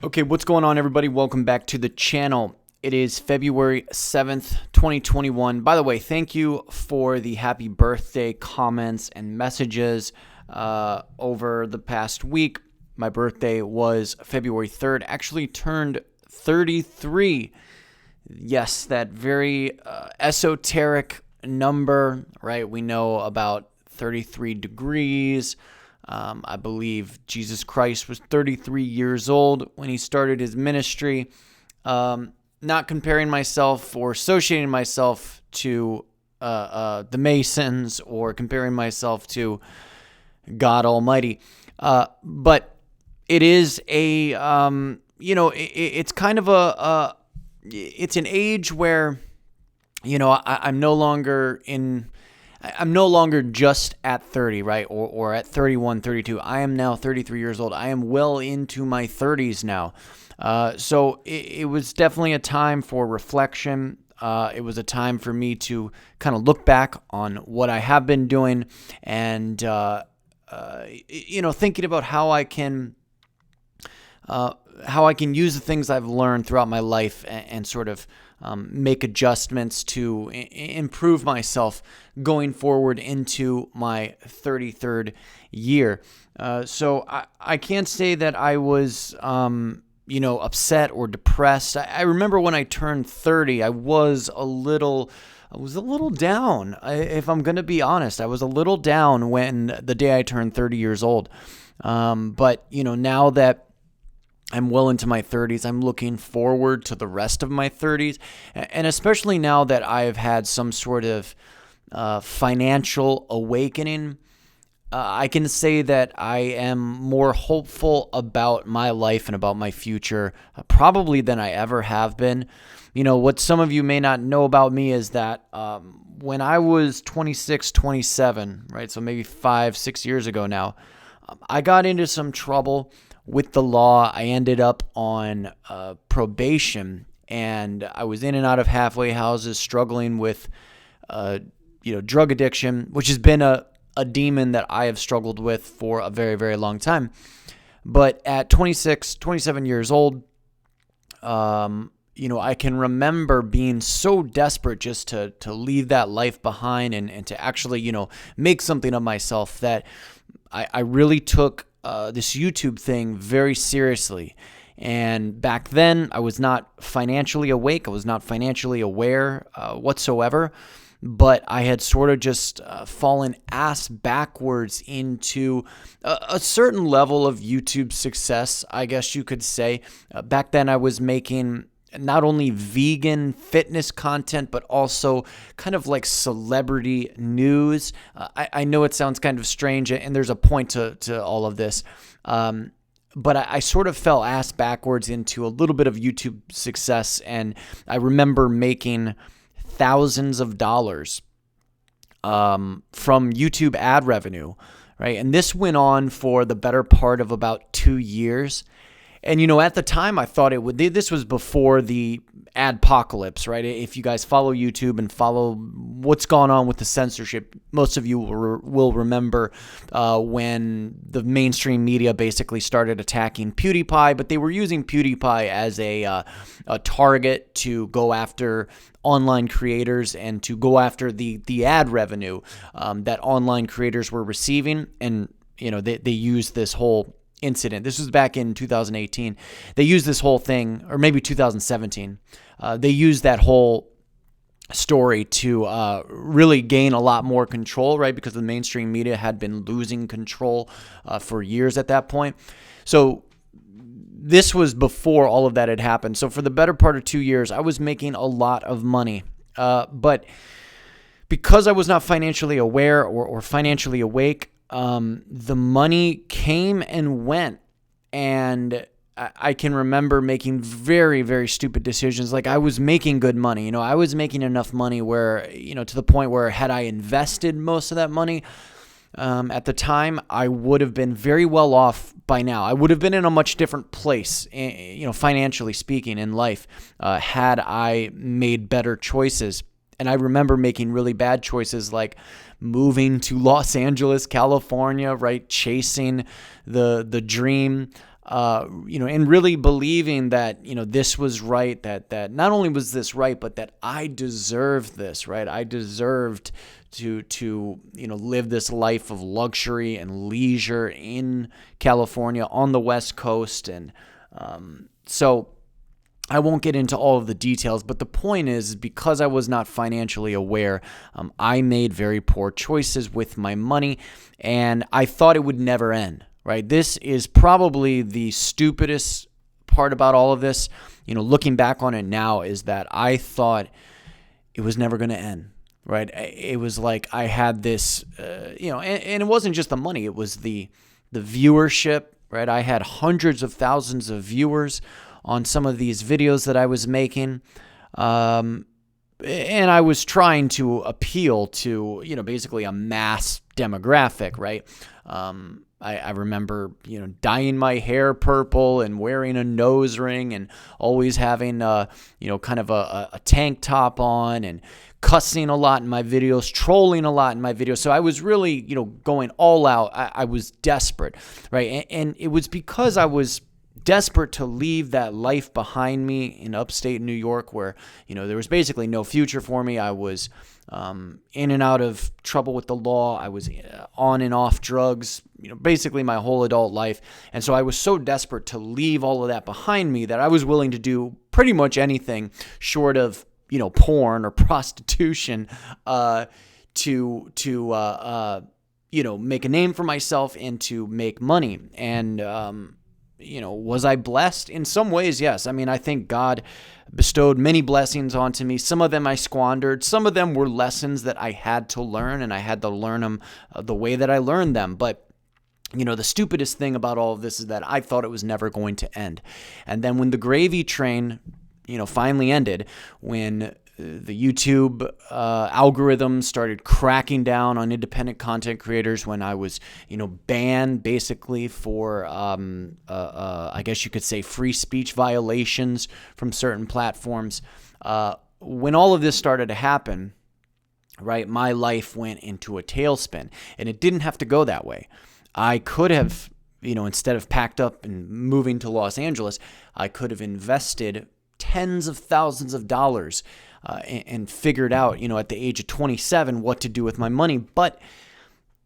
Okay, what's going on, everybody? Welcome back to the channel. It is February 7th, 2021. By the way, thank you for the happy birthday comments and messages over the past week. My birthday was February 3rd, actually turned 33. Yes, that very esoteric number, right? We know about 33 degrees. I believe Jesus Christ was 33 years old when he started his ministry. Not comparing myself or associating myself to the Masons or comparing myself to God Almighty. But it is a, it's kind of it's an age where, I'm no longer just at 30, right? Or at 31, 32. I am now 33 years old. I am well into my 30s now. So it was definitely a time for reflection. It was a time for me to kind of look back on what I have been doing and, thinking about how I can use the things I've learned throughout my life and sort of make adjustments to improve myself going forward into my 33rd year. So I can't say that I was, upset or depressed. I remember when I turned 30, I was a little down. If I'm going to be honest, I was a little down when the day I turned 30 years old. But now that I'm well into my 30s, I'm looking forward to the rest of my 30s. And especially now that I've had some sort of financial awakening, I can say that I am more hopeful about my life and about my future probably than I ever have been. What some of you may not know about me is that when I was 26, 27, right, so maybe 5-6 years ago now, I got into some trouble with the law. I ended up on probation, and I was in and out of halfway houses struggling with, drug addiction, which has been a demon that I have struggled with for a very, very long time. But at 26, 27 years old, I can remember being so desperate just to leave that life behind and to actually, make something of myself that I really took this YouTube thing very seriously. And back then, I was not financially awake. I was not financially aware whatsoever. But I had sort of just fallen ass backwards into a certain level of YouTube success, I guess you could say. Back then, I was making not only vegan fitness content, but also kind of like celebrity news. I know it sounds kind of strange, and there's a point to all of this. But I sort of fell ass backwards into a little bit of YouTube success, and I remember making thousands of dollars from YouTube ad revenue, right? And this went on for the better part of about 2 years. And, at the time I thought it would, this was before the adpocalypse, right? If you guys follow YouTube and follow what's gone on with the censorship, most of you will remember when the mainstream media basically started attacking PewDiePie, but they were using PewDiePie as a target to go after online creators and to go after the ad revenue that online creators were receiving. And, they used this whole incident. This was back in 2018. They used this whole thing, or maybe 2017. They used that whole story to really gain a lot more control, right? Because the mainstream media had been losing control for years at that point. So this was before all of that had happened. So for the better part of 2 years, I was making a lot of money. But because I was not financially aware or financially awake, the money came and went, and I can remember making very, very stupid decisions. Like, I was making good money. I was making enough money where, to the point where had I invested most of that money at the time, I would have been very well off by now. I would have been in a much different place, financially speaking, in life, had I made better choices. And I remember making really bad choices like moving to Los Angeles, California, right? Chasing the dream. and really believing that, this was right, that not only was this right, but that I deserved this, right? I deserved to live this life of luxury and leisure in California on the West Coast. And so I won't get into all of the details, but the point is, because I was not financially aware, I made very poor choices with my money, and I thought it would never end, right? This is probably the stupidest part about all of this, looking back on it now, is that I thought it was never going to end, right? It was like I had this, and it wasn't just the money, it was the viewership, right? I had hundreds of thousands of viewers on some of these videos that I was making. And I was trying to appeal to, basically a mass demographic, right? I remember, dyeing my hair purple and wearing a nose ring and always having, kind of a tank top on, and cussing a lot in my videos, trolling a lot in my videos. So I was really, going all out. I was desperate, right? And it was because I was desperate to leave that life behind me in upstate New York, where, there was basically no future for me. I was in and out of trouble with the law. I was on and off drugs, basically my whole adult life. And so I was so desperate to leave all of that behind me that I was willing to do pretty much anything short of, porn or prostitution, to make a name for myself and to make money. And, was I blessed? In some ways, yes. I mean, I think God bestowed many blessings onto me. Some of them I squandered. Some of them were lessons that I had to learn, and I had to learn them the way that I learned them. But the stupidest thing about all of this is that I thought it was never going to end. And then when the gravy train, finally ended, when the YouTube algorithm started cracking down on independent content creators, when I was, banned basically for, I guess you could say, free speech violations from certain platforms. When all of this started to happen, right, my life went into a tailspin, and it didn't have to go that way. I could have, instead of packed up and moving to Los Angeles, I could have invested tens of thousands of dollars and figured out, at the age of 27, what to do with my money. But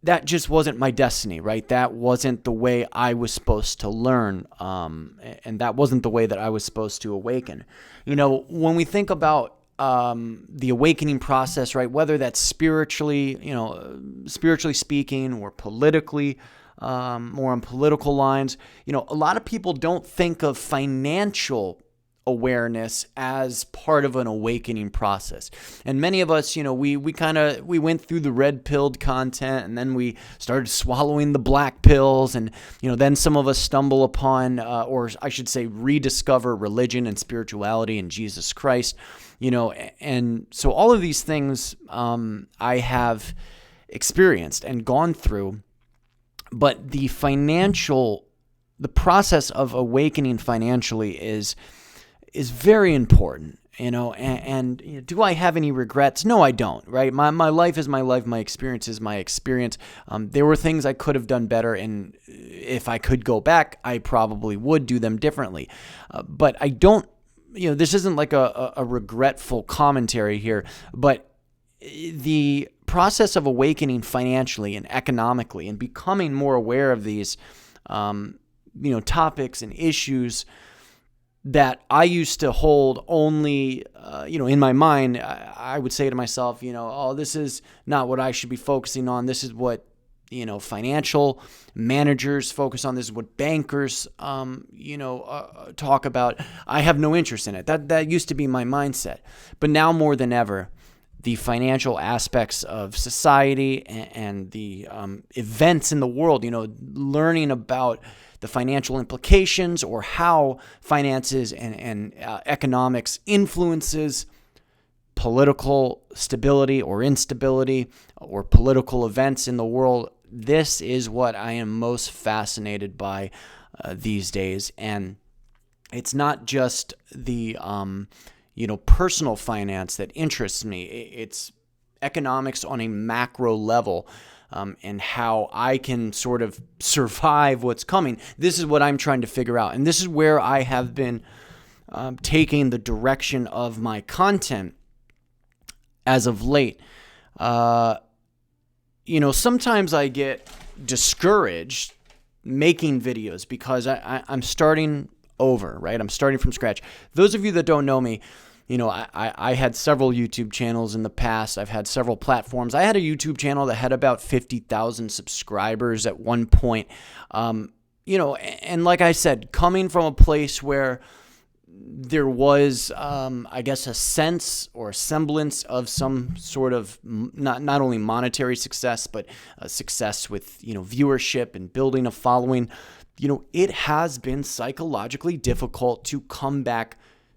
that just wasn't my destiny, right? That wasn't the way I was supposed to learn. And that wasn't the way that I was supposed to awaken. When we think about the awakening process, right, whether that's spiritually speaking, or politically, more on political lines, a lot of people don't think of financial awareness as part of an awakening process. And many of us, we went through the red pilled content, and then we started swallowing the black pills, and then some of us stumble upon, or I should say rediscover, religion and spirituality and Jesus Christ, and so all of these things I have experienced and gone through. But the process of awakening financially is very important, and do I have any regrets? No, I don't, right? My life is my life. My experience is my experience. There were things I could have done better, and if I could go back, I probably would do them differently. But I don't, this isn't like a regretful commentary here, but the process of awakening financially and economically and becoming more aware of these, topics and issues that I used to hold only, in my mind, I would say to myself, this is not what I should be focusing on. This is what, financial managers focus on. This is what bankers, talk about. I have no interest in it. That used to be my mindset. But now more than ever, the financial aspects of society and the events in the world, learning about the financial implications, or how finances and economics influences political stability or instability or political events in the world. This is what I am most fascinated by these days. And it's not just the personal finance that interests me. It's economics on a macro level. and how I can sort of survive what's coming. This is what I'm trying to figure out. And this is where I have been taking the direction of my content as of late. Sometimes I get discouraged making videos because I'm starting over, right? I'm starting from scratch. Those of you that don't know me, I had several YouTube channels in the past. I've had several platforms. I had a YouTube channel that had about 50,000 subscribers at one point. And like I said, coming from a place where there was, I guess, a sense or a semblance of some sort of not only monetary success, but success with, viewership and building a following. It has been psychologically difficult to come back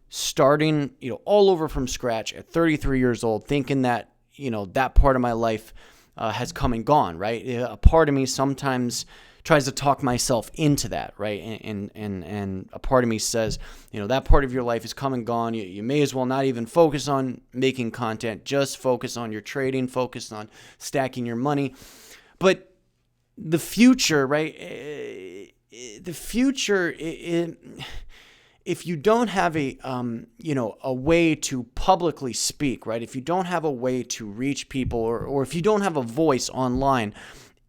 starting, all over from scratch at 33 years old, thinking that, that part of my life has come and gone, right? A part of me sometimes tries to talk myself into that, right? And a part of me says, that part of your life is come and gone. You may as well not even focus on making content. Just focus on your trading, focus on stacking your money. But the future, right? The future, if you don't have a way to publicly speak, right? If you don't have a way to reach people, or if you don't have a voice online,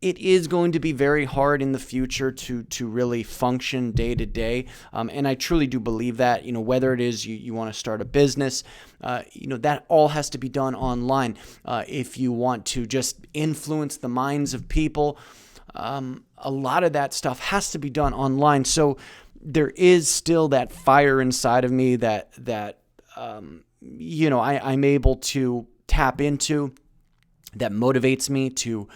it is going to be very hard in the future to really function day to day. And I truly do believe that, whether it is you want to start a business, that all has to be done online. If you want to just influence the minds of people, a lot of that stuff has to be done online. So there is still that fire inside of me that I'm able to tap into, that motivates me to,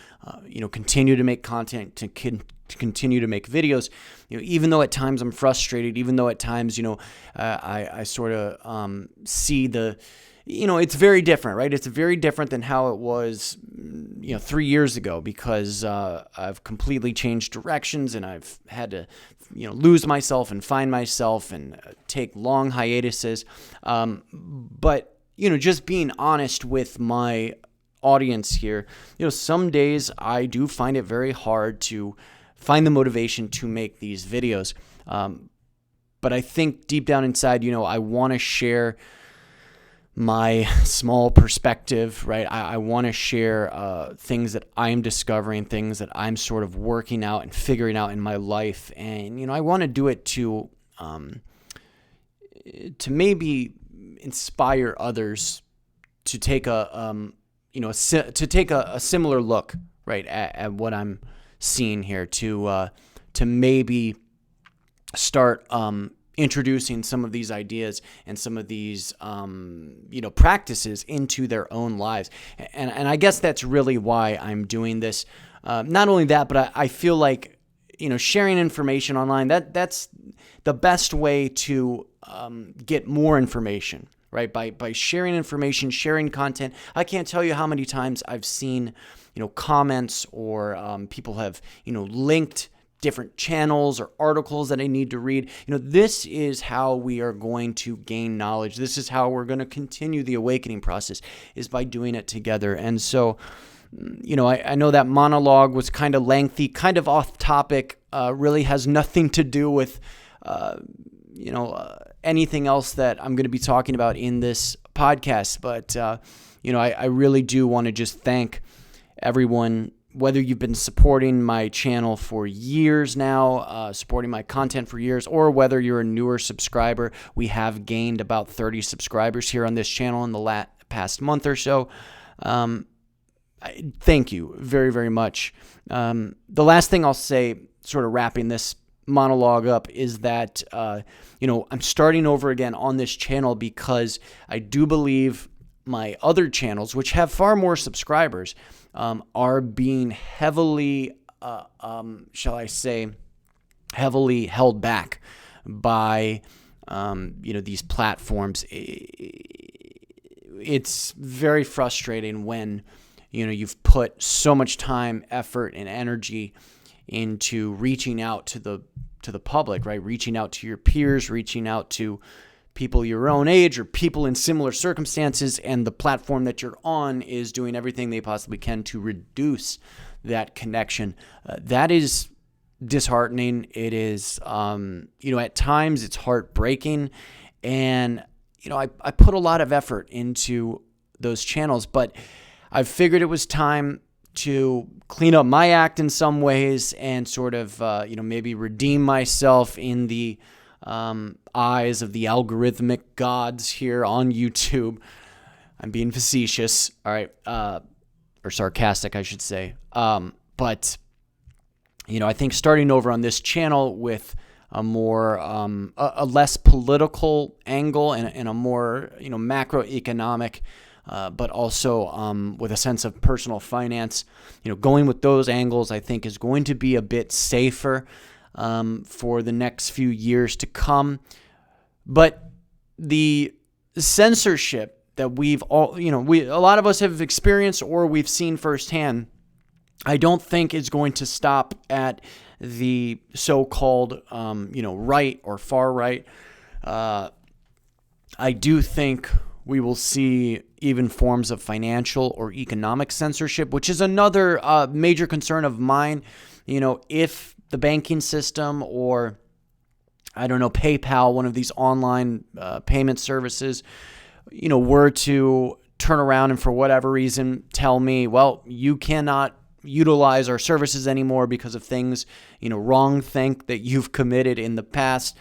continue to make content, to continue to make videos, even though at times I'm frustrated, even though at times, I sort of see the, it's very different, right? It's very different than how it was, 3 years ago, because I've completely changed directions, and I've had to, lose myself and find myself and take long hiatuses. But, just being honest with my audience here, some days I do find it very hard to find the motivation to make these videos. But I think deep down inside, I want to share my small perspective, right? I want to share things that I'm discovering, things that I'm sort of working out and figuring out in my life. And, I want to do it to maybe inspire others to take a similar look, right, at what I'm seeing here, to maybe start introducing some of these ideas and some of these practices into their own lives. And I guess that's really why I'm doing this. Not only that, but I feel like sharing information online, that's the best way to get more information. Right, by sharing information, sharing content. I can't tell you how many times I've seen, comments, or people have, linked different channels or articles that I need to read. This is how we are going to gain knowledge. This is how we're going to continue the awakening process, is by doing it together. And so, I know that monologue was kind of lengthy, kind of off topic, really has nothing to do with, anything else that I'm going to be talking about in this podcast. But, I really do want to just thank everyone, whether you've been supporting my channel for years now, supporting my content for years, or whether you're a newer subscriber. We have gained about 30 subscribers here on this channel in the past month or so. Thank you very, very much. The last thing I'll say, sort of wrapping this monologue up, is that I'm starting over again on this channel because I do believe my other channels, which have far more subscribers, are being heavily heavily held back by these platforms. It's very frustrating when you've put so much time, effort, and energy into reaching out to the public, right? Reaching out to your peers, reaching out to people your own age or people in similar circumstances, and the platform that you're on is doing everything they possibly can to reduce that connection. That is disheartening. It is, at times it's heartbreaking. And, I put a lot of effort into those channels, but I figured it was time to clean up my act in some ways and sort of, maybe redeem myself in the eyes of the algorithmic gods here on YouTube. I'm being facetious, all right, or sarcastic, I should say. But, I think starting over on this channel with a more, a less political angle and a more, macroeconomic, but also with a sense of personal finance, going with those angles, I think is going to be a bit safer for the next few years to come. But the censorship that we've all, a lot of us have experienced or we've seen firsthand, I don't think is going to stop at the so-called, right or far right. I do think we will see even forms of financial or economic censorship, which is another major concern of mine. If the banking system or, PayPal, one of these online payment services, were to turn around and for whatever reason tell me, well, you cannot utilize our services anymore because of things, wrongthink that you've committed in the past.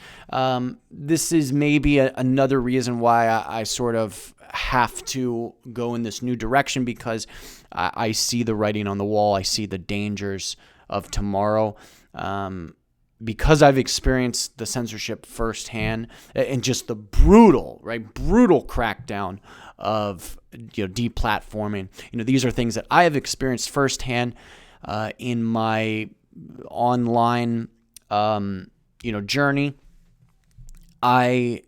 This is maybe another reason why I sort of have to go in this new direction, because I see the writing on the wall. I see the dangers of tomorrow. Because I've experienced the censorship firsthand and just the brutal crackdown of, deplatforming. These are things that I have experienced firsthand in my online, journey. I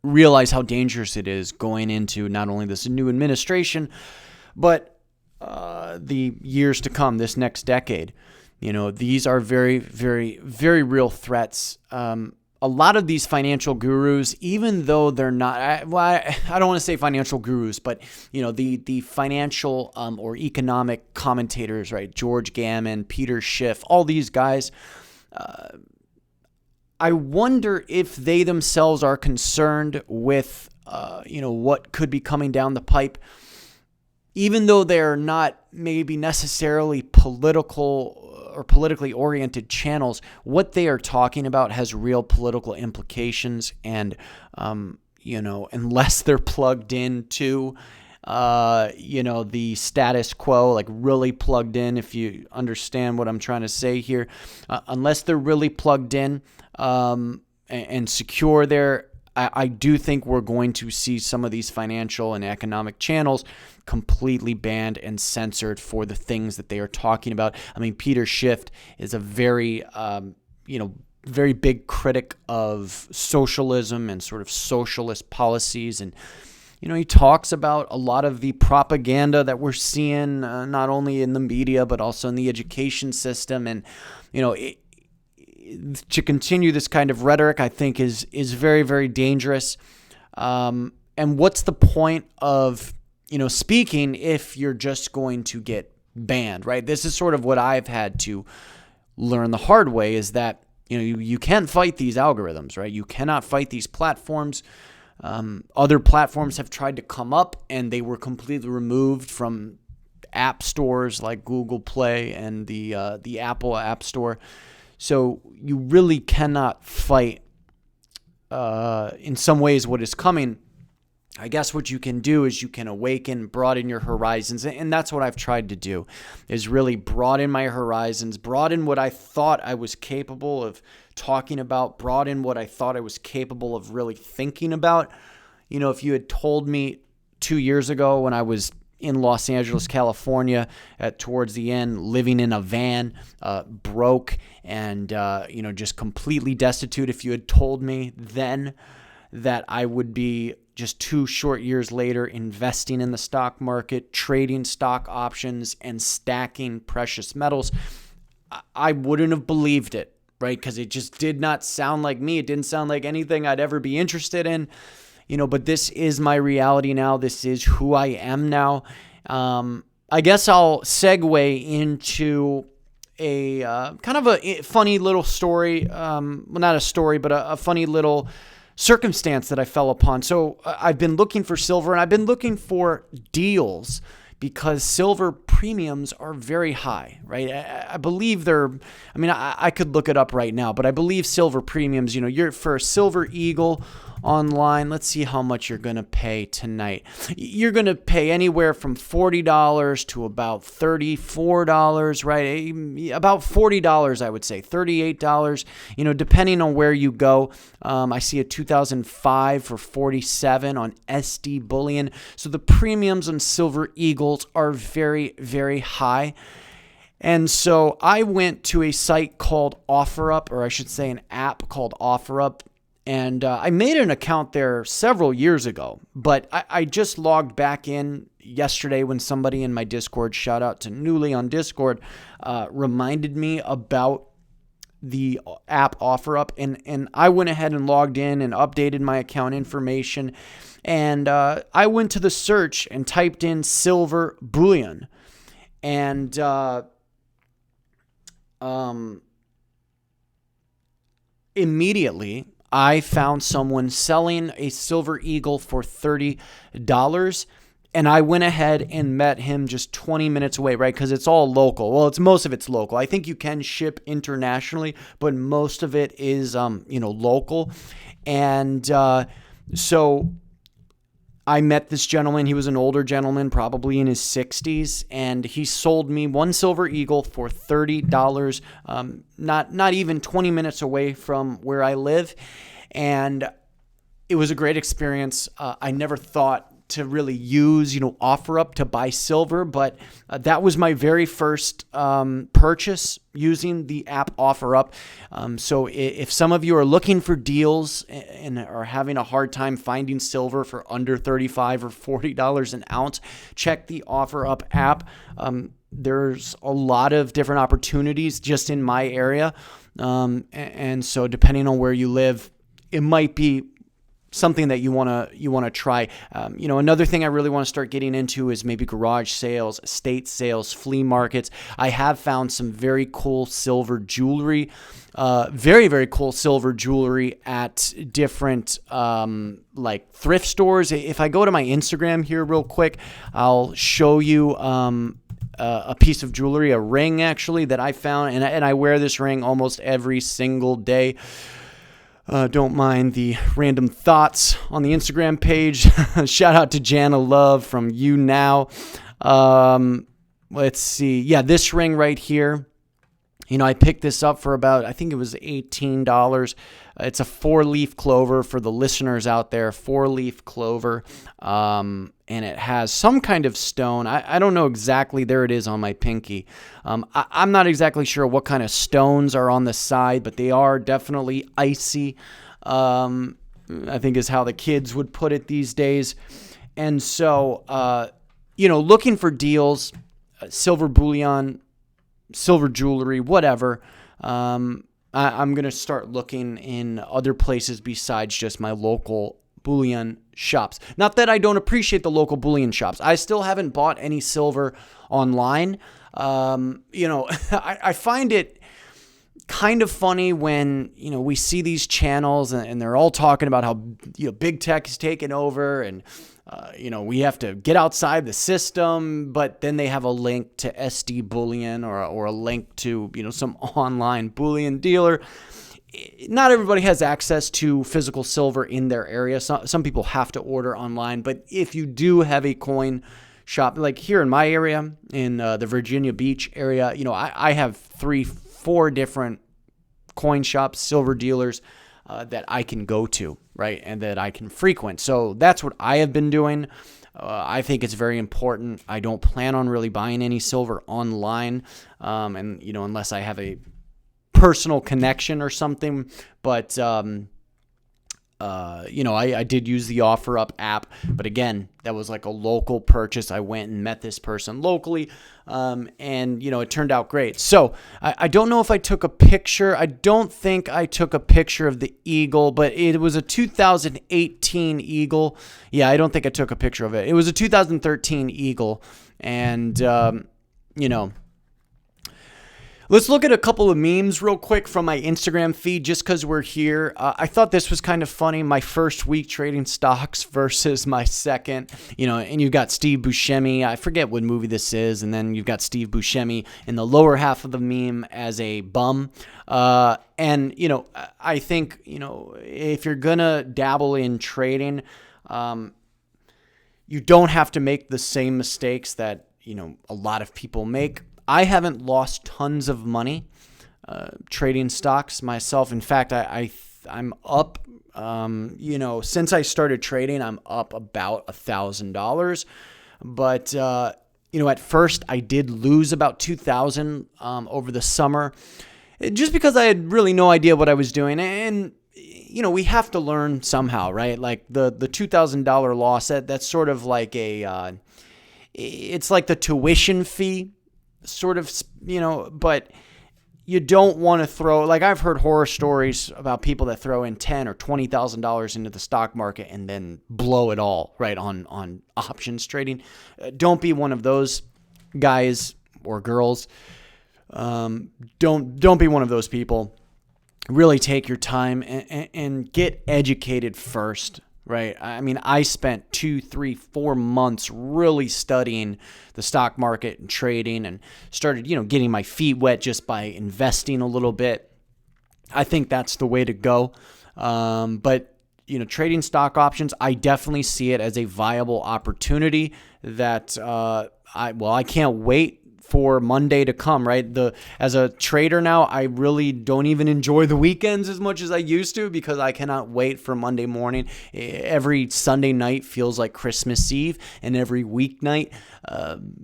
realize how dangerous it is going into not only this new administration, but the years to come, this next decade. These are very, very, very real threats. A lot of these financial gurus, even though they're not, I don't want to say financial gurus, but, the financial or economic commentators, right? George Gammon, Peter Schiff, all these guys, I wonder if they themselves are concerned with, what could be coming down the pipe. Even though they're not maybe necessarily political or politically oriented channels, what they are talking about has real political implications. And, unless they're plugged into, the status quo, like really plugged in, if you understand what I'm trying to say here, unless they're really plugged in and secure there, I do think we're going to see some of these financial and economic channels completely banned and censored for the things that they are talking about. I mean, Peter Schiff is a very, very big critic of socialism and sort of socialist policies. And, he talks about a lot of the propaganda that we're seeing, not only in the media, but also in the education system. And, to continue this kind of rhetoric, I think is very, very dangerous. And what's the point of, speaking if you're just going to get banned, right? This is sort of what I've had to learn the hard way, is that, you can't fight these algorithms, right? You cannot fight these platforms. Other platforms have tried to come up and they were completely removed from app stores like Google Play and the Apple App Store. So you really cannot fight, in some ways, what is coming. I guess what you can do is you can awaken, broaden your horizons. And that's what I've tried to do, is really broaden my horizons, broaden what I thought I was capable of talking about, broaden what I thought I was capable of really thinking about. If you had told me 2 years ago when I was in Los Angeles, California, towards the end, living in a van, broke and, just completely destitute. If you had told me then that I would be just 2 short years later investing in the stock market, trading stock options, and stacking precious metals, I wouldn't have believed it, right? Because it just did not sound like me. It didn't sound like anything I'd ever be interested in. But this is my reality now. This is who I am now. I guess I'll segue into a kind of a funny little story. Well, not a story, but a funny little circumstance that I fell upon. So I've been looking for silver, and I've been looking for deals because silver premiums are very high, right? I believe I could look it up right now, but I believe silver premiums, you're for a Silver Eagle online. Let's see how much you're going to pay tonight. You're going to pay anywhere from $40 to about $34, right? About $40, I would say, $38, depending on where you go. I see a 2005 for $47 on SD Bullion. So the premiums on Silver Eagles are very, very high. And so I went to a site called OfferUp, or I should say an app called OfferUp. And I made an account there several years ago, but I just logged back in yesterday when somebody in my Discord, shout out to Newly on Discord, reminded me about the app OfferUp. And I went ahead and logged in and updated my account information. And I went to the search and typed in silver bullion. And immediately I found someone selling a Silver Eagle for $30, and I went ahead and met him just 20 minutes away, right? Because it's all local. Well, most of it's local. I think you can ship internationally, but most of it is, local. And so I met this gentleman. He was an older gentleman, probably in his 60s, and he sold me one Silver Eagle for $30, not even 20 minutes away from where I live. And it was a great experience. I never thought to really use, OfferUp to buy silver, but that was my very first purchase using the app OfferUp. So if some of you are looking for deals and are having a hard time finding silver for under $35 or $40 an ounce, check the OfferUp app. There's a lot of different opportunities just in my area. And so depending on where you live, it might be something that you want to try. Another thing I really want to start getting into is maybe garage sales, estate sales, flea markets. I have found some very cool silver jewelry, very, very cool silver jewelry at different like thrift stores. If I go to my Instagram here real quick, I'll show you a piece of jewelry, a ring actually that I found, and I wear this ring almost every single day. Don't mind the random thoughts on the Instagram page. Shout out to Jana Love from You Now. Let's see. Yeah, this ring right here. I picked this up for about, I think it was $18. It's a 4-leaf clover for the listeners out there, 4-leaf clover. And it has some kind of stone. I don't know exactly. There it is on my pinky. I'm not exactly sure what kind of stones are on the side, but they are definitely icy. I think is how the kids would put it these days. And so, looking for deals, silver bullion, silver jewelry, whatever. I'm going to start looking in other places besides just my local bullion shops. Not that I don't appreciate the local bullion shops. I still haven't bought any silver online. I find it kind of funny when, we see these channels and they're all talking about how, big tech is taking over and, we have to get outside the system, but then they have a link to SD Bullion or a link to, some online bullion dealer. Not everybody has access to physical silver in their area. Some people have to order online, but if you do have a coin shop, like here in my area, in the Virginia Beach area, I have 3-4 different coin shops, silver dealers that I can go to, right, and that I can frequent. So that's what I have been doing. I think it's very important. I don't plan on really buying any silver online, and unless I have a personal connection or something, but I did use the OfferUp app, but again, that was like a local purchase. I went and met this person locally, and it turned out great. So I don't know if I took a picture. I don't think I took a picture of the Eagle, but it was a 2018 Eagle. Yeah, I don't think I took a picture of it. It was a 2013 Eagle, And, let's look at a couple of memes real quick from my Instagram feed just because we're here. I thought this was kind of funny. My first week trading stocks versus my second, and you've got Steve Buscemi. I forget what movie this is. And then you've got Steve Buscemi in the lower half of the meme as a bum. I think, if you're going to dabble in trading, you don't have to make the same mistakes that, a lot of people make. I haven't lost tons of money trading stocks myself. In fact, I'm up, since I started trading, I'm up about $1,000. But, at first I did lose about $2,000 over the summer just because I had really no idea what I was doing. And, we have to learn somehow, right? Like the $2,000 loss, that's sort of like it's like the tuition fee. Sort of, but you don't want to throw, like I've heard horror stories about people that throw in $10,000 or $20,000 into the stock market and then blow it all, right, on options trading. Don't be one of those guys or girls. Don't be one of those people. Really take your time and get educated first. Right. I mean, I spent 2, 3, 4 months really studying the stock market and trading and started, getting my feet wet just by investing a little bit. I think that's the way to go. But trading stock options, I definitely see it as a viable opportunity that I can't wait for Monday to come, right? As a trader now, I really don't even enjoy the weekends as much as I used to because I cannot wait for Monday morning. Every Sunday night feels like Christmas Eve, and every weeknight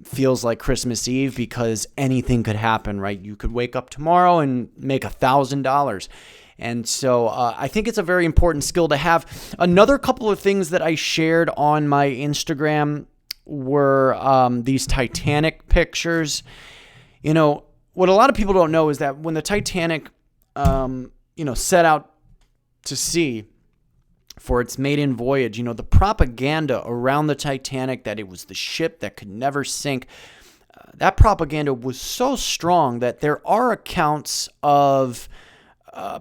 feels like Christmas Eve because anything could happen, right? You could wake up tomorrow and make $1,000. And so I think it's a very important skill to have. Another couple of things that I shared on my Instagram were these Titanic pictures. What a lot of people don't know is that when the Titanic, set out to sea for its maiden voyage, the propaganda around the Titanic that it was the ship that could never sink, that propaganda was so strong that there are accounts of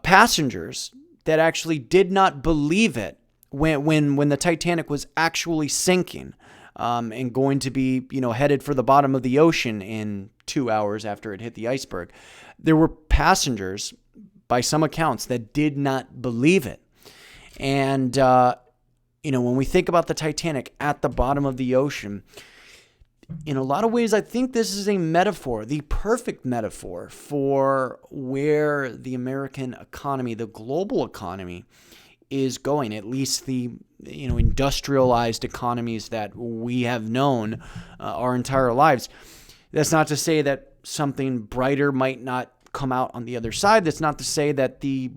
passengers that actually did not believe it when the Titanic was actually sinking. And going to be, headed for the bottom of the ocean in 2 hours after it hit the iceberg. There were passengers, by some accounts, that did not believe it. And, when we think about the Titanic at the bottom of the ocean, in a lot of ways, I think this is a metaphor, the perfect metaphor for where the American economy, the global economy, is going, at least the industrialized economies that we have known our entire lives. That's not to say that something brighter might not come out on the other side. That's not to say that the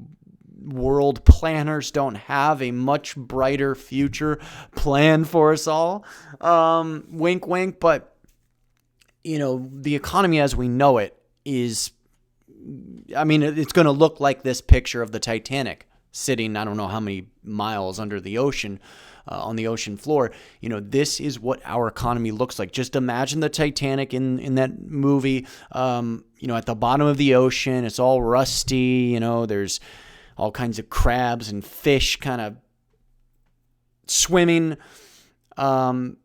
world planners don't have a much brighter future planned for us all. Wink, wink. But, the economy as we know it is, it's going to look like this picture of the Titanic sitting, I don't know how many miles under the ocean, on the ocean floor. This is what our economy looks like. Just imagine the Titanic in that movie, at the bottom of the ocean. It's all rusty. There's all kinds of crabs and fish kind of swimming all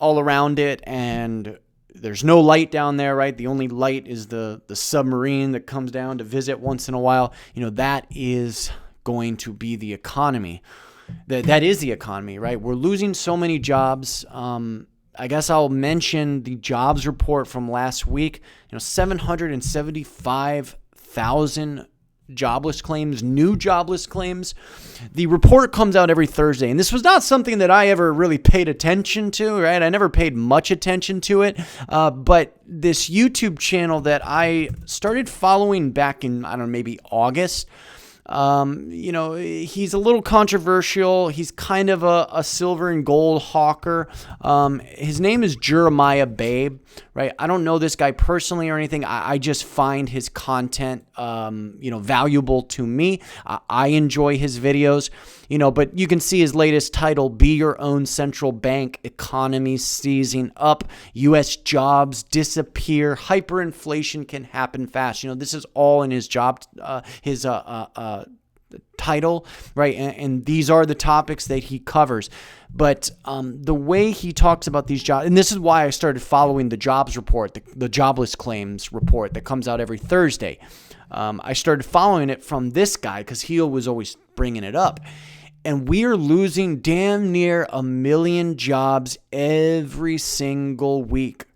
around it. And there's no light down there, right? The only light is the submarine that comes down to visit once in a while. That is going to be the economy. That is the economy, right? We're losing so many jobs. I guess I'll mention the jobs report from last week. 775,000 jobless claims, new jobless claims. The report comes out every Thursday, and this was not something that I ever really paid attention to, right? I never paid much attention to it, but this YouTube channel that I started following back in, maybe August, He's a little controversial. He's kind of a silver and gold hawker. His name is Jeremiah Babe, right? I don't know this guy personally or anything. I just find his content, valuable to me. I enjoy his videos, but you can see his latest title, Be Your Own Central Bank, Economy Seizing Up, U.S. Jobs Disappear, Hyperinflation Can Happen Fast. This is all in his title, right? And these are the topics that he covers. But the way he talks about these jobs, and this is why I started following the jobs report, the jobless claims report that comes out every Thursday. I started following it from this guy because he was always bringing it up. And we are losing damn near 1 million jobs every single week.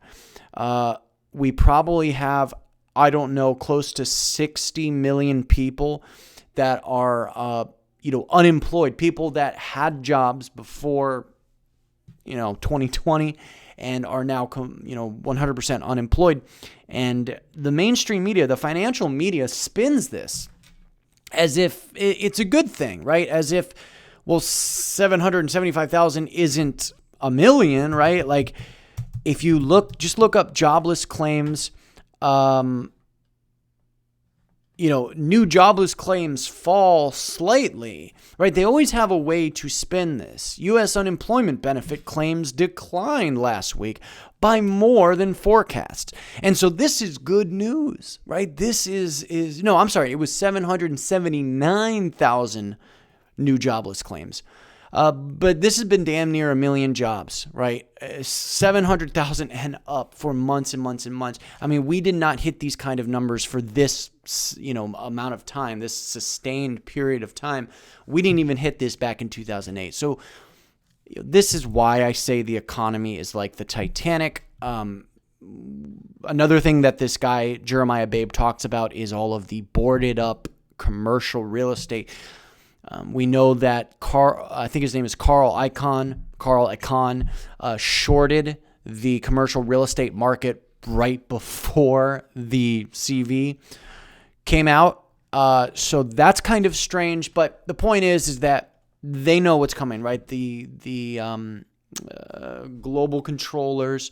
We probably have, I don't know, close to 60 million people that are, unemployed, people that had jobs before, 2020 and are now, 100% unemployed. And the mainstream media, the financial media, spins this as if it's a good thing, right? As if, 775,000 isn't 1 million, right? Like, if you just look up jobless claims, new jobless claims fall slightly, right? They always have a way to spin this. U.S. unemployment benefit claims declined last week by more than forecast. And so this is good news, right? It was 779,000 new jobless claims. But this has been damn near 1 million jobs, right? 700,000 and up for months and months and months. I mean, we did not hit these kind of numbers for this, amount of time, this sustained period of time. We didn't even hit this back in 2008. So this is why I say the economy is like the Titanic. Another thing that this guy, Jeremiah Babe, talks about is all of the boarded up commercial real estate. We know that I think his name is Carl Icahn, shorted the commercial real estate market right before the CV came out. So that's kind of strange, but the point is that they know what's coming, right? The global controllers,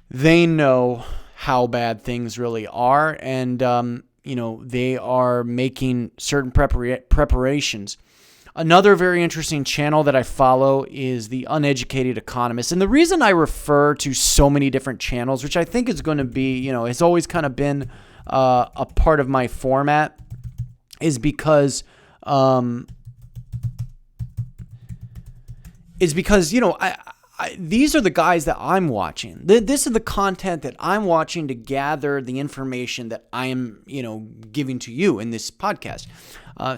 they know how bad things really are, and they are making certain preparations. Another very interesting channel that I follow is The Uneducated Economist. And the reason I refer to so many different channels, which I think is going to be, it's always kind of been a part of my format, is because these are the guys that I'm watching. This is the content that I'm watching to gather the information that I am, giving to you in this podcast.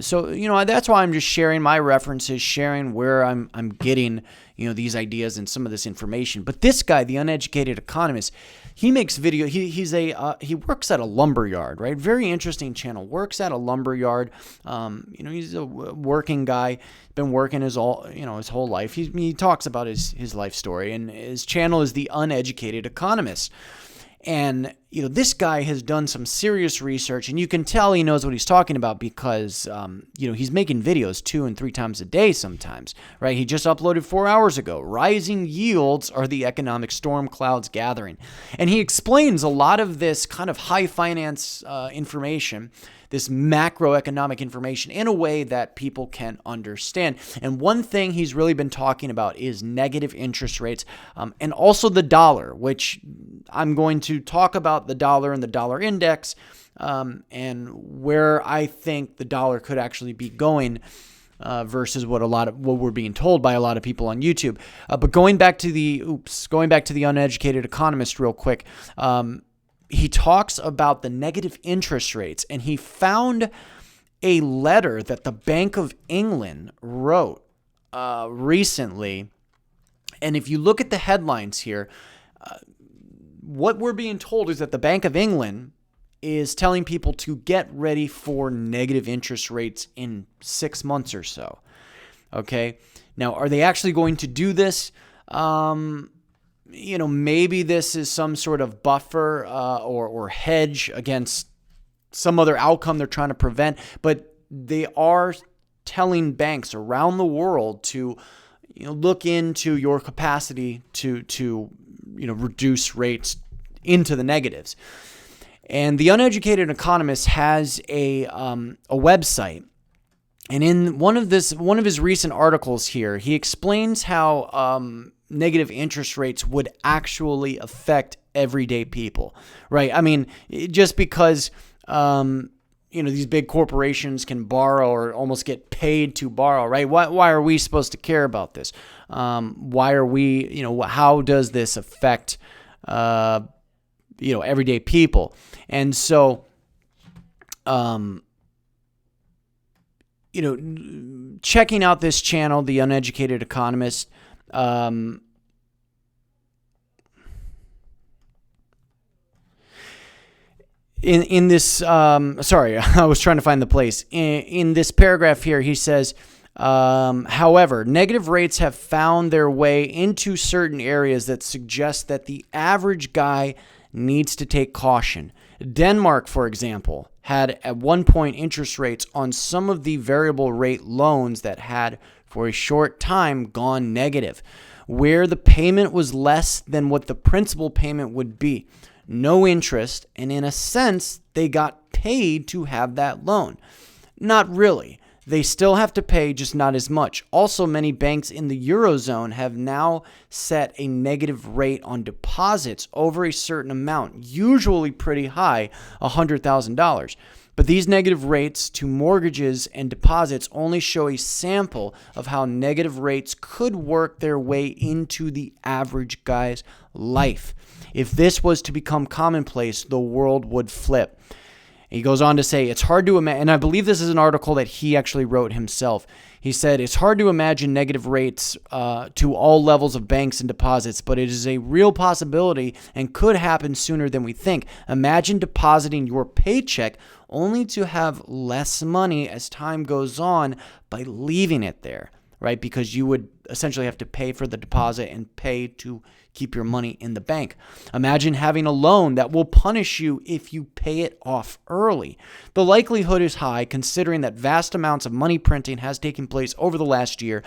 So that's why I'm just sharing my references, sharing where I'm getting, these ideas and some of this information. But this guy, The Uneducated Economist, he makes video. He works at a lumber yard, right? Very interesting channel. Works at a lumber yard. He's a working guy. Been working his whole life. He talks about his life story, and his channel is The Uneducated Economist. And, this guy has done some serious research, and you can tell he knows what he's talking about because, he's making videos 2 and 3 times a day sometimes, right? He just uploaded 4 hours ago. Rising yields are the economic storm clouds gathering. And he explains a lot of this kind of high finance information, this macroeconomic information, in a way that people can understand. And one thing he's really been talking about is negative interest rates, and also the dollar, which I'm going to talk about the dollar and the dollar index, and where I think the dollar could actually be going versus what we're being told by a lot of people on YouTube. But going back to the Uneducated Economist real quick. He talks about the negative interest rates, and he found a letter that the Bank of England wrote recently. And if you look at the headlines here, what we're being told is that the Bank of England is telling people to get ready for negative interest rates in 6 months or so. Okay. Now, are they actually going to do this? Maybe this is some sort of buffer or hedge against some other outcome they're trying to prevent. But they are telling banks around the world to look into your capacity to reduce rates into the negatives. And the Uneducated Economist has a website, and in one of his recent articles here, he explains how negative interest rates would actually affect everyday people, right? I mean, just because these big corporations can borrow or almost get paid to borrow, right? Why are we supposed to care about this? Why are we, how does this affect everyday people? And so, checking out this channel, The Uneducated Economist, in this, sorry, I was trying to find the place. In this paragraph here, he says, however, negative rates have found their way into certain areas that suggest that the average guy needs to take caution. Denmark, for example, had at one point interest rates on some of the variable rate loans that had for a short time gone negative, where the payment was less than what the principal payment would be. No interest, and in a sense, they got paid to have that loan. Not really. They still have to pay, just not as much. Also, many banks in the Eurozone have now set a negative rate on deposits over a certain amount, usually pretty high, $100,000. But these negative rates to mortgages and deposits only show a sample of how negative rates could work their way into the average guy's life. If this was to become commonplace, the world would flip. He goes on to say, it's hard to imagine, and I believe this is an article that he actually wrote himself. He said, it's hard to imagine negative rates to all levels of banks and deposits, but it is a real possibility and could happen sooner than we think. Imagine depositing your paycheck only to have less money as time goes on by leaving it there, right? Because you would essentially have to pay for the deposit and pay to keep your money in the bank. Imagine having a loan that will punish you if you pay it off early. The likelihood is high considering that vast amounts of money printing has taken place over the last year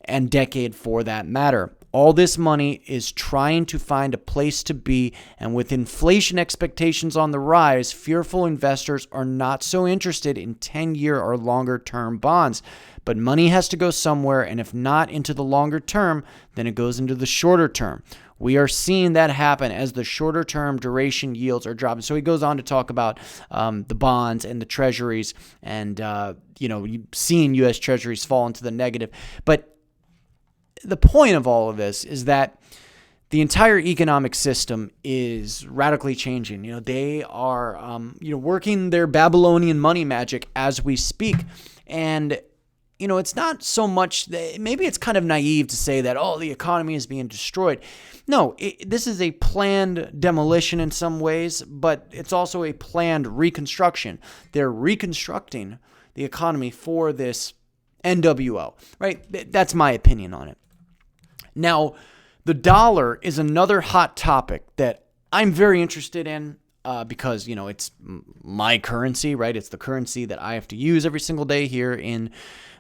and decade for that matter. All this money is trying to find a place to be, and with inflation expectations on the rise, fearful investors are not so interested in 10-year or longer term bonds. But money has to go somewhere, and if not into the longer term, then it goes into the shorter term. We are seeing that happen as the shorter term duration yields are dropping. So he goes on to talk about the bonds and the treasuries and, seeing U.S. treasuries fall into the negative. But the point of all of this is that the entire economic system is radically changing. They are, working their Babylonian money magic as we speak. And it's not so much, maybe it's kind of naive to say that, the economy is being destroyed. No, this is a planned demolition in some ways, but it's also a planned reconstruction. They're reconstructing the economy for this NWO, right? That's my opinion on it. Now, the dollar is another hot topic that I'm very interested in. Because, it's my currency, right? It's the currency that I have to use every single day here in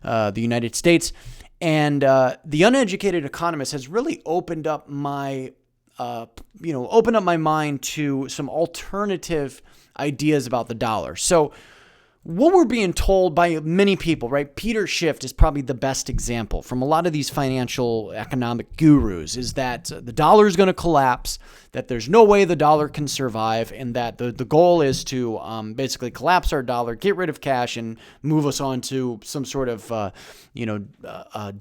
the United States. And the Uneducated Economist has really opened up my mind to some alternative ideas about the dollar. So what we're being told by many people, right? Peter Schiff is probably the best example from a lot of these financial economic gurus, is that the dollar is going to collapse, that there's no way the dollar can survive, and that the goal is to basically collapse our dollar, get rid of cash, and move us on to some sort of,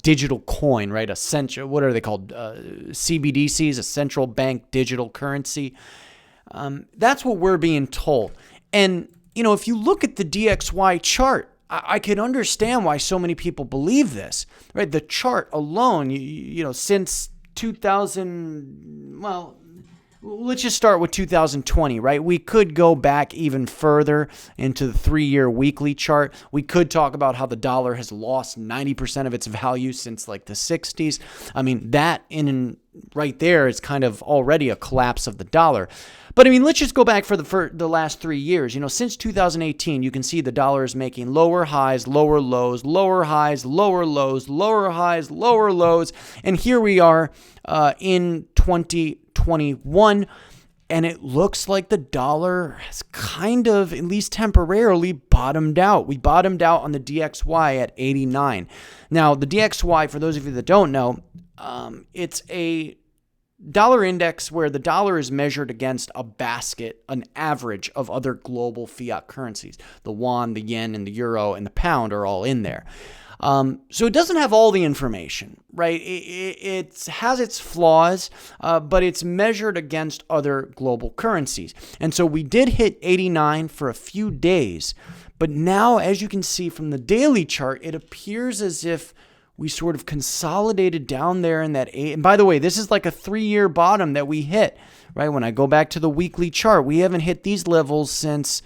digital coin, right? What are they called? CBDCs, a central bank digital currency. That's what we're being told. And if you look at the DXY chart, I can understand why so many people believe this, right? The chart alone, since 2000, well, let's just start with 2020, right? We could go back even further into the 3-year weekly chart. We could talk about how the dollar has lost 90% of its value since like the 60s. I mean, that in right there is kind of already a collapse of the dollar. But I mean, let's just go back for the last 3 years. Since 2018, you can see the dollar is making lower highs, lower lows, lower highs, lower lows, lower highs, lower lows. And here we are in 2021. And it looks like the dollar has kind of, at least temporarily, bottomed out. We bottomed out on the DXY at 89. Now, the DXY, for those of you that don't know, it's a dollar index where the dollar is measured against a basket, an average of other global fiat currencies. The yuan, the yen, and the euro, and the pound are all in there. So it doesn't have all the information, right? It has its flaws, but it's measured against other global currencies. And so we did hit 89 for a few days, but now, as you can see from the daily chart, it appears as if we sort of consolidated down there in that 8. And by the way, this is like a 3-year bottom that we hit, right? When I go back to the weekly chart, we haven't hit these levels since,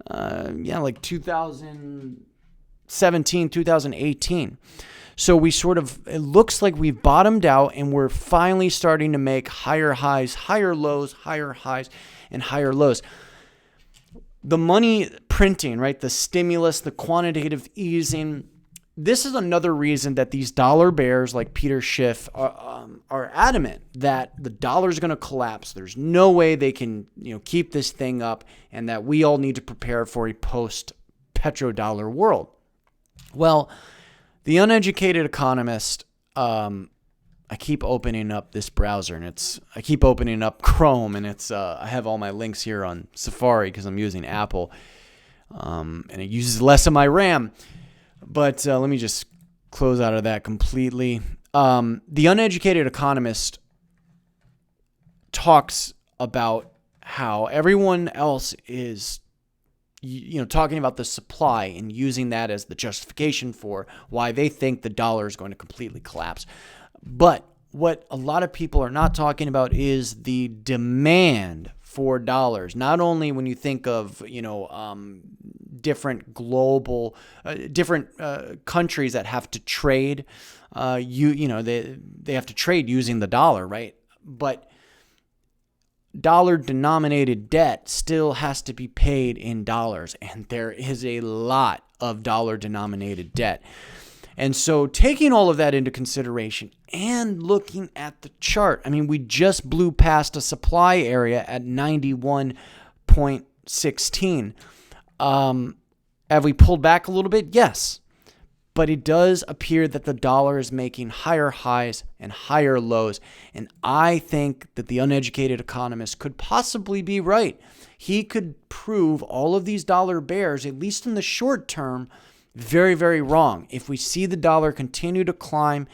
like 2017, 2018. So it looks like we've bottomed out and we're finally starting to make higher highs, higher lows, higher highs, and higher lows. The money printing, right? The stimulus, the quantitative easing. This is another reason that these dollar bears like Peter Schiff are adamant that the dollar is going to collapse. There's no way they can keep this thing up, and that we all need to prepare for a post-petrodollar world. Well, the uneducated economist, I keep opening up this browser, and I keep opening up Chrome, and I have all my links here on Safari because I'm using Apple, and it uses less of my RAM. But let me just close out of that completely. The uneducated economist talks about how everyone else is talking about the supply and using that as the justification for why they think the dollar is going to completely collapse. But what a lot of people are not talking about is the demand for dollars. Not only when you think of, different global, different countries that have to trade, they have to trade using the dollar, right? But dollar-denominated debt still has to be paid in dollars, and there is a lot of dollar-denominated debt. And so taking all of that into consideration and looking at the chart, I mean, we just blew past a supply area at 91.16. Have we pulled back a little bit? Yes. But it does appear that the dollar is making higher highs and higher lows. And I think that the uneducated economist could possibly be right. He could prove all of these dollar bears, at least in the short term, very, very wrong. If we see the dollar continue to climb,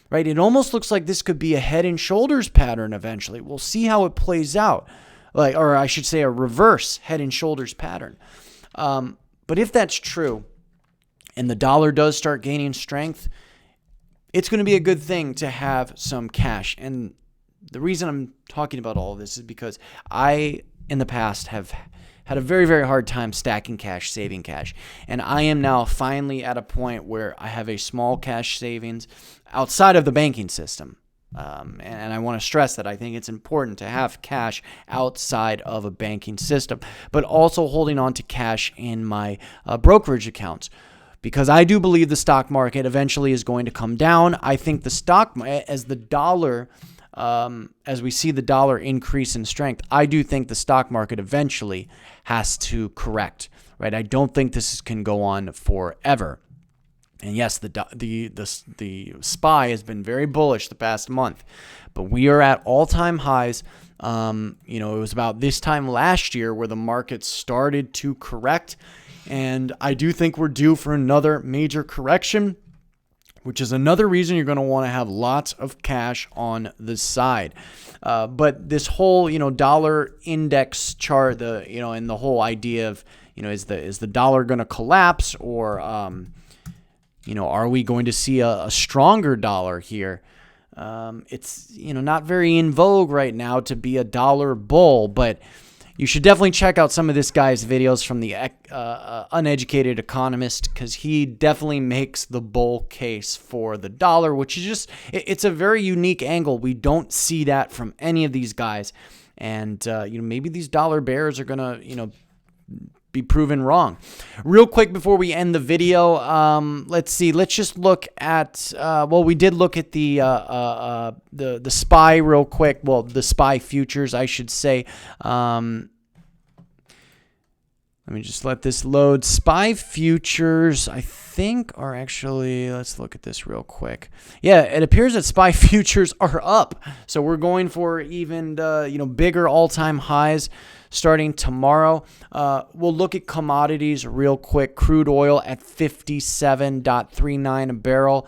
right, it almost looks like this could be a head and shoulders pattern eventually. We'll see how it plays out. Or I should say a reverse head and shoulders pattern. But if that's true, and the dollar does start gaining strength, it's going to be a good thing to have some cash. And the reason I'm talking about all of this is because I, in the past, have had a very, very hard time stacking cash, saving cash. And I am now finally at a point where I have a small cash savings outside of the banking system. And I want to stress that I think it's important to have cash outside of a banking system, but also holding on to cash in my brokerage accounts. Because I do believe the stock market eventually is going to come down. I think the stock, as the dollar, as we see the dollar increase in strength, I do think the stock market eventually has to correct, right? I don't think this can go on forever. And yes, the SPY has been very bullish the past month, but we are at all-time highs. It was about this time last year where the market started to correct. And I do think we're due for another major correction, which is another reason you're going to want to have lots of cash on the side. But this whole, dollar index chart, and the whole idea of, is the dollar going to collapse, or, are we going to see a stronger dollar here? It's, not very in vogue right now to be a dollar bull, but You should definitely check out some of this guy's videos from the Uneducated Economist, because he definitely makes the bull case for the dollar, which is just, it's a very unique angle. We don't see that from any of these guys. And, maybe these dollar bears are going to, be proven wrong. Real quick before we end the video, let's see. Let's just look at. We did look at the SPY real quick. Well, the SPY futures, I should say. Let me just let this load. SPY futures, I think, are actually. Let's look at this real quick. Yeah, it appears that SPY futures are up. So we're going for even bigger all-time highs starting tomorrow. We'll look at commodities real quick. Crude oil at 57.39 a barrel.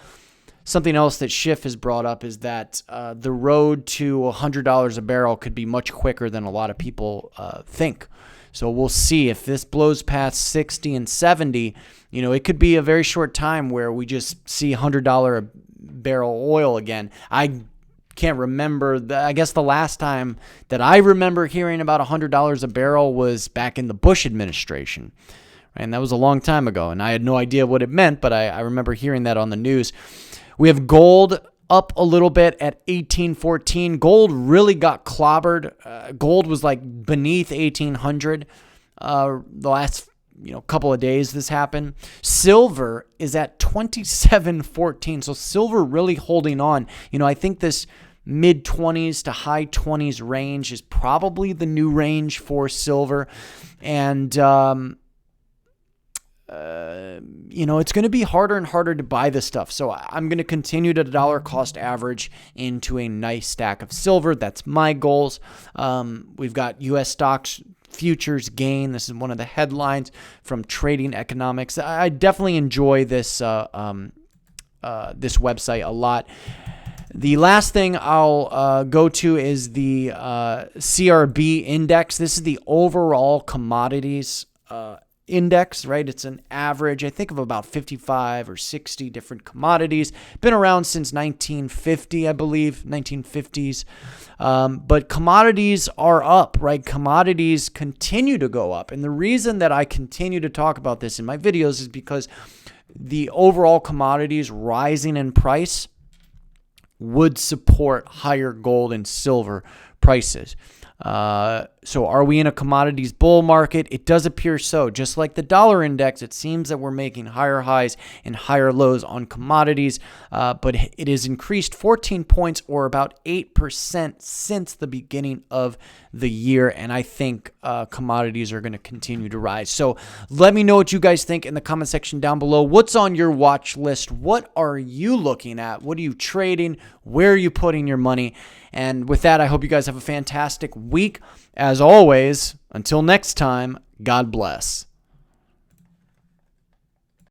Something else that Schiff has brought up is that the road to $100 a barrel could be much quicker than a lot of people think. So we'll see if this blows past 60 and 70. It could be a very short time where we just see $100 a barrel oil again. I can't remember. I guess the last time that I remember hearing about $100 a barrel was back in the Bush administration. And that was a long time ago, and I had no idea what it meant, but I remember hearing that on the news. We have gold up a little bit at 1814. Gold really got clobbered. Gold was like beneath 1800 the last couple of days this happened. Silver is at 2714. So silver really holding on. I think this mid 20s to high 20s range is probably the new range for silver. And it's going to be harder and harder to buy this stuff. So I'm going to continue to dollar cost average into a nice stack of silver. That's my goals. We've got U.S. stocks futures gain. This is one of the headlines from Trading Economics. I definitely enjoy this this website a lot. The last thing I'll go to is the CRB index. This is the overall commodities index, right? It's an average, I think, of about 55 or 60 different commodities. Been around since 1950, I believe, 1950s. But commodities are up, right? Commodities continue to go up. And the reason that I continue to talk about this in my videos is because the overall commodities rising in price would support higher gold and silver prices. So are we in a commodities bull market? It does appear so. Just like the dollar index, it seems that we're making higher highs and higher lows on commodities, but it has increased 14 points or about 8% since the beginning of the year, and I think commodities are going to continue to rise. So let me know what you guys think in the comment section down below. What's on your watch list? What are you looking at? What are you trading? Where are you putting your money? And with that, I hope you guys have a fantastic week. As always, until next time, God bless.